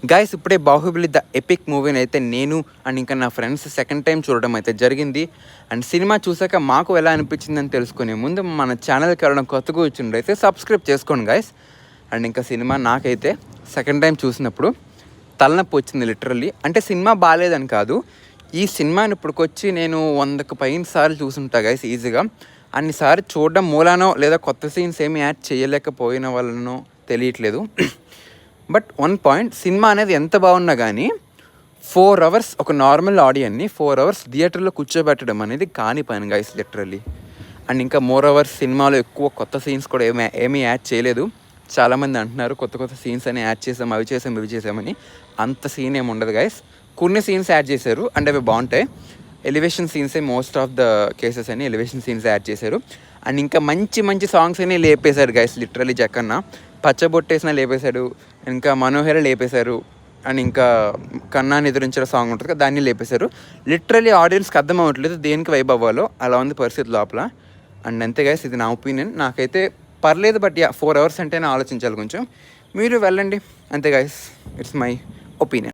Guys ఇప్పుడే Baahubali the epic మూవీని అయితే నేను అండ్ ఇంకా నా ఫ్రెండ్స్ సెకండ్ టైం చూడడం అయితే జరిగింది. అండ్ సినిమా చూసాక మాకు ఎలా అనిపించిందని తెలుసుకునే ముందు మన ఛానల్కి వెళ్ళడం కొత్తగా వచ్చిండైతే సబ్స్క్రైబ్ చేసుకోండి గైస్. అండ్ ఇంకా సినిమా నాకైతే సెకండ్ టైం చూసినప్పుడు తలనొప్పి వచ్చింది లిటరల్లీ. అంటే సినిమా బాగాలేదని కాదు, ఈ సినిమాని ఇప్పటికొచ్చి నేను 100కు పైన సార్లు చూసుంటా గైస్ ఈజీగా. అన్నిసార్లు చూడడం మూలానో లేదా కొత్త సీన్స్ ఏమి యాడ్ చేయలేకపోయిన వల్లనో తెలియట్లేదు. బట్ వన్ పాయింట్, సినిమా అనేది ఎంత బాగున్నా కానీ 4 అవర్స్ ఒక నార్మల్ ఆడియన్ని 4 అవర్స్ థియేటర్లో కూర్చోబెట్టడం అనేది కాని పని గైస్ లిటరల్లీ. అండ్ ఇంకా మోర్ ఓవర్ సినిమాలో ఎక్కువ కొత్త సీన్స్ కూడా ఏమీ యాడ్ చేయలేదు. చాలామంది అంటున్నారు కొత్త కొత్త సీన్స్ అని యాడ్ చేసాం, అవి చేసాం, ఇవి చేసామని. అంత సీన్ ఏమి ఉండదు గైస్. కొన్ని సీన్స్ యాడ్ చేశారు అండ్ అవి బాగుంటాయి. ఎలివేషన్ సీన్సే మోస్ట్ ఆఫ్ ద కేసెస్ అని ఎలివేషన్ సీన్స్ యాడ్ చేశారు. అండ్ ఇంకా మంచి మంచి సాంగ్స్ అని లేపేశారు గైస్ లిటరల్లీ. జక్కన్న పచ్చబొట్టేసిన లేపేశాడు, ఇంకా మనోహర లేపేశారు, అండ్ ఇంకా కన్నా నిద్రించిన సాంగ్ ఉంటుంది కదా దాన్ని లేపేశారు. లిటరల్లీ ఆడియన్స్కి అర్థం అవ్వట్లేదు దేనికి వైబ్ అవ్వాలో, అలా ఉంది పరిస్థితి లోపల. అండ్ అంతే గైస్, ఇది నా ఒపీనియన్. నాకైతే పర్లేదు, బట్ 4 అవర్స్ అంటేనే ఆలోచించాలి కొంచెం. మీరు వెళ్ళండి అంతే గైస్, ఇట్స్ మై ఒపీనియన్.